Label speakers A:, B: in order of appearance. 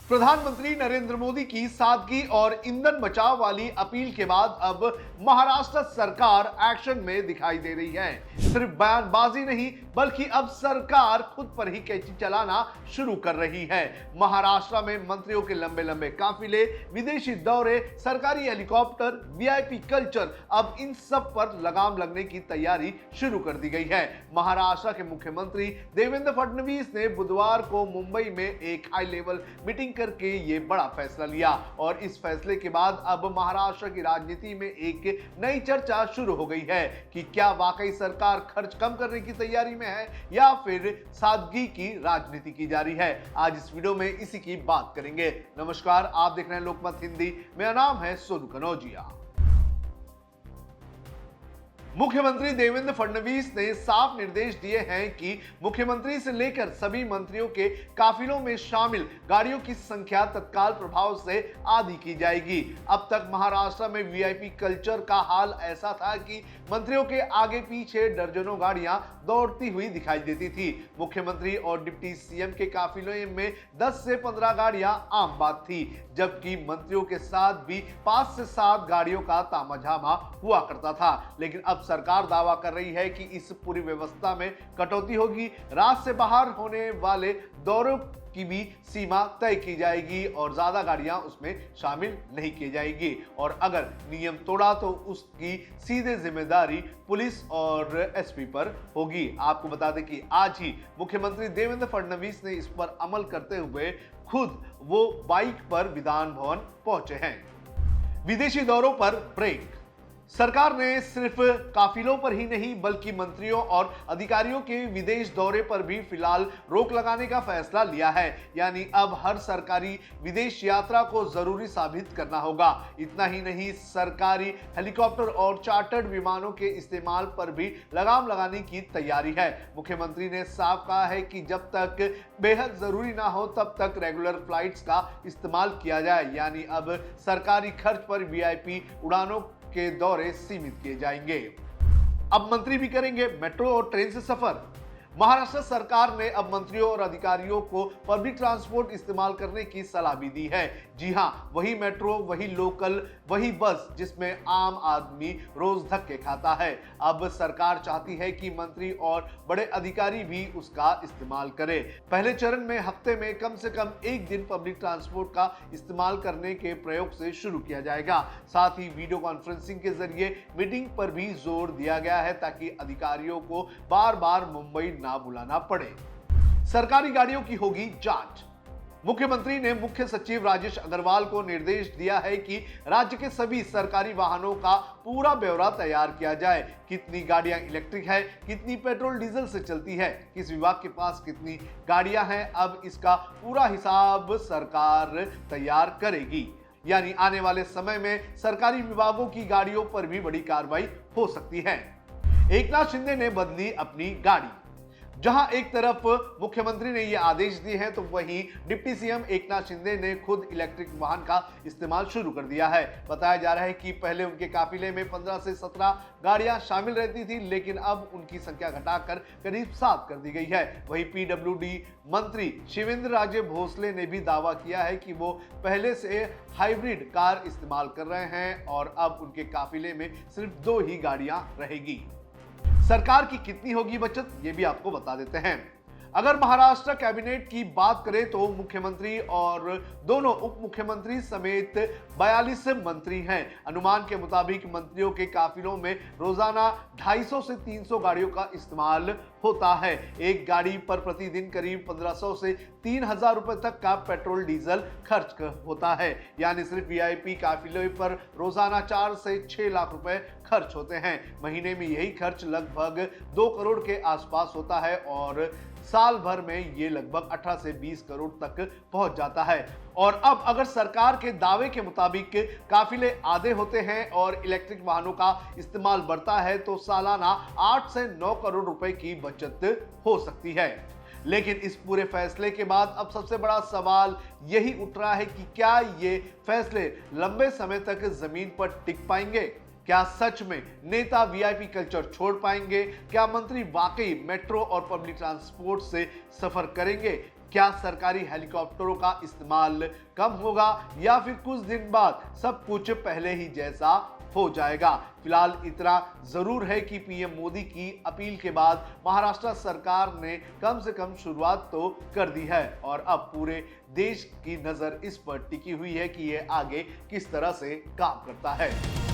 A: प्रधानमंत्री नरेंद्र मोदी की सादगी और ईंधन बचाव वाली अपील के बाद अब महाराष्ट्र सरकार एक्शन में दिखाई दे रही है। सिर्फ बयानबाजी नहीं बल्कि अब सरकार खुद पर ही कैंची चलाना शुरू कर रही है। महाराष्ट्र में मंत्रियों के लंबे लंबे काफिले, विदेशी दौरे, सरकारी हेलीकॉप्टर, वीआईपी कल्चर, अब इन सब पर लगाम लगने की तैयारी शुरू कर दी गई है। महाराष्ट्र के मुख्यमंत्री देवेंद्र फडणवीस ने बुधवार को मुंबई में एक हाई लेवल मीटिंग करके ये बड़ा फैसला लिया और इस फैसले के बाद अब महाराष्ट्र की राजनीति में एक नई चर्चा शुरू हो गई है कि क्या वाकई सरकार खर्च कम करने की तैयारी में है या फिर सादगी की राजनीति की जा रही है। आज इस वीडियो में इसी की बात करेंगे। नमस्कार, आप देख रहे हैं लोकमत हिंदी। मेरा नाम है सोनू कनौजिया। मुख्यमंत्री देवेंद्र फडणवीस ने साफ निर्देश दिए हैं कि मुख्यमंत्री से लेकर सभी मंत्रियों के काफिलों में शामिल गाड़ियों की संख्या तत्काल प्रभाव से आधी की जाएगी। अब तक महाराष्ट्र में वीआईपी कल्चर का हाल ऐसा था कि मंत्रियों के आगे पीछे दर्जनों गाड़ियां दौड़ती हुई दिखाई देती थी। मुख्यमंत्री और डिप्टी सीएम के काफिले में 10 से 15 गाड़ियां आम बात थी, जबकि मंत्रियों के साथ भी 5 से 7 गाड़ियों का तामाझामा हुआ करता था। लेकिन अब सरकार दावा कर रही है कि इस पूरी व्यवस्था में कटौती होगी। राज्य से बाहर होने वाले दौरों की भी सीमा तय की जाएगी और ज्यादा गाड़ियां उसमें शामिल नहीं की जाएगी और अगर नियम तोड़ा तो उसकी सीधे जिम्मेदारी पुलिस और एसपी पर होगी। आपको बता दें कि आज ही मुख्यमंत्री देवेंद्र फडणवीस ने इस पर अमल करते हुए खुद वो बाइक पर विधान भवन पहुंचे हैं। विदेशी दौरों पर ब्रेक। सरकार ने सिर्फ काफिलों पर ही नहीं बल्कि मंत्रियों और अधिकारियों के विदेश दौरे पर भी फिलहाल रोक लगाने का फैसला लिया है। यानी अब हर सरकारी विदेश यात्रा को जरूरी साबित करना होगा। इतना ही नहीं, सरकारी हेलीकॉप्टर और चार्टर्ड विमानों के इस्तेमाल पर भी लगाम लगाने की तैयारी है। मुख्यमंत्री ने साफ कहा है कि जब तक बेहद जरूरी ना हो तब तक रेगुलर फ्लाइट्स का इस्तेमाल किया जाए। यानी अब सरकारी खर्च पर वीआईपी उड़ानों के दौरे सीमित किए जाएंगे। अब मंत्री भी करेंगे मेट्रो और ट्रेन से सफर। महाराष्ट्र सरकार ने अब मंत्रियों और अधिकारियों को पब्लिक ट्रांसपोर्ट इस्तेमाल करने की सलाह भी दी है। जी हां, वही मेट्रो, वही लोकल, वही बस जिसमें आम आदमी रोज धक्के खाता है। अब सरकार चाहती है कि मंत्री और बड़े अधिकारी भी उसका इस्तेमाल करें। पहले चरण में हफ्ते में कम से कम एक दिन पब्लिक ट्रांसपोर्ट का इस्तेमाल करने के प्रयोग से शुरू किया जाएगा। साथ ही वीडियो कॉन्फ्रेंसिंग के जरिए मीटिंग पर भी जोर दिया गया है ताकि अधिकारियों को बार बार मुंबई ना बुलाना पड़े। सरकारी गाड़ियों की होगी जांच। मुख्यमंत्री ने मुख्य सचिव राजेश अग्रवाल को निर्देश दिया है कि राज्य के सभी सरकारी वाहनों का पूरा ब्यौरा तैयार किया जाए। कितनी गाड़ियां इलेक्ट्रिक है, कितनी पेट्रोल डीजल से चलती है, किस विभाग के पास कितनी गाड़ियां हैं, अब इसका पूरा हिसाब सरकार तैयार करेगी। यानी आने वाले समय में सरकारी विभागों की गाड़ियों पर भी बड़ी कार्रवाई हो सकती है। एकनाथ शिंदे ने बदली अपनी गाड़ी। जहां एक तरफ मुख्यमंत्री ने यह आदेश दिए हैं तो वहीं डिप्टी सीएम एकनाथ शिंदे ने खुद इलेक्ट्रिक वाहन का इस्तेमाल शुरू कर दिया है। बताया जा रहा है कि पहले उनके काफिले में 15 से 17 गाड़ियां शामिल रहती थी, लेकिन अब उनकी संख्या घटाकर करीब 7 कर दी गई है। वहीं पीडब्ल्यूडी मंत्री शिवेंद्र राजे भोसले ने भी दावा किया है कि वो पहले से हाइब्रिड कार इस्तेमाल कर रहे हैं और अब उनके काफिले में सिर्फ 2 ही गाड़ियां रहेगी। सरकार की कितनी होगी बचत, ये भी आपको बता देते हैं। अगर महाराष्ट्र कैबिनेट की बात करें तो मुख्यमंत्री और दोनों उप मुख्यमंत्री समेत 42 मंत्री हैं। अनुमान के मुताबिक मंत्रियों के काफिलों में रोजाना 250 से 300 गाड़ियों का इस्तेमाल होता है। एक गाड़ी पर प्रतिदिन करीब 1500 से 3000 रुपए तक का पेट्रोल डीजल खर्च होता है। यानी सिर्फ वीआईपी काफिले पर रोजाना 4 से 6 लाख रुपए खर्च होते हैं। महीने में यही खर्च लगभग 2 करोड़ के आसपास होता है और साल भर में ये लगभग 18 से 20 करोड़ तक पहुंच जाता है। और अब अगर सरकार के दावे के मुताबिक काफिले आधे होते हैं और इलेक्ट्रिक वाहनों का इस्तेमाल बढ़ता है तो सालाना 8 से 9 करोड़ रुपए की बचत हो सकती है। लेकिन इस पूरे फैसले के बाद अब सबसे बड़ा सवाल यही उठ रहा है कि क्या ये फैसले लंबे समय तक जमीन पर टिक पाएंगे? क्या सच में नेता वीआईपी कल्चर छोड़ पाएंगे? क्या मंत्री वाकई मेट्रो और पब्लिक ट्रांसपोर्ट से सफर करेंगे? क्या सरकारी हेलीकॉप्टरों का इस्तेमाल कम होगा या फिर कुछ दिन बाद सब कुछ पहले ही जैसा हो जाएगा? फिलहाल इतना जरूर है कि पीएम मोदी की अपील के बाद महाराष्ट्र सरकार ने कम से कम शुरुआत तो कर दी है और अब पूरे देश की नजर इस पर टिकी हुई है कि यह आगे किस तरह से काम करता है।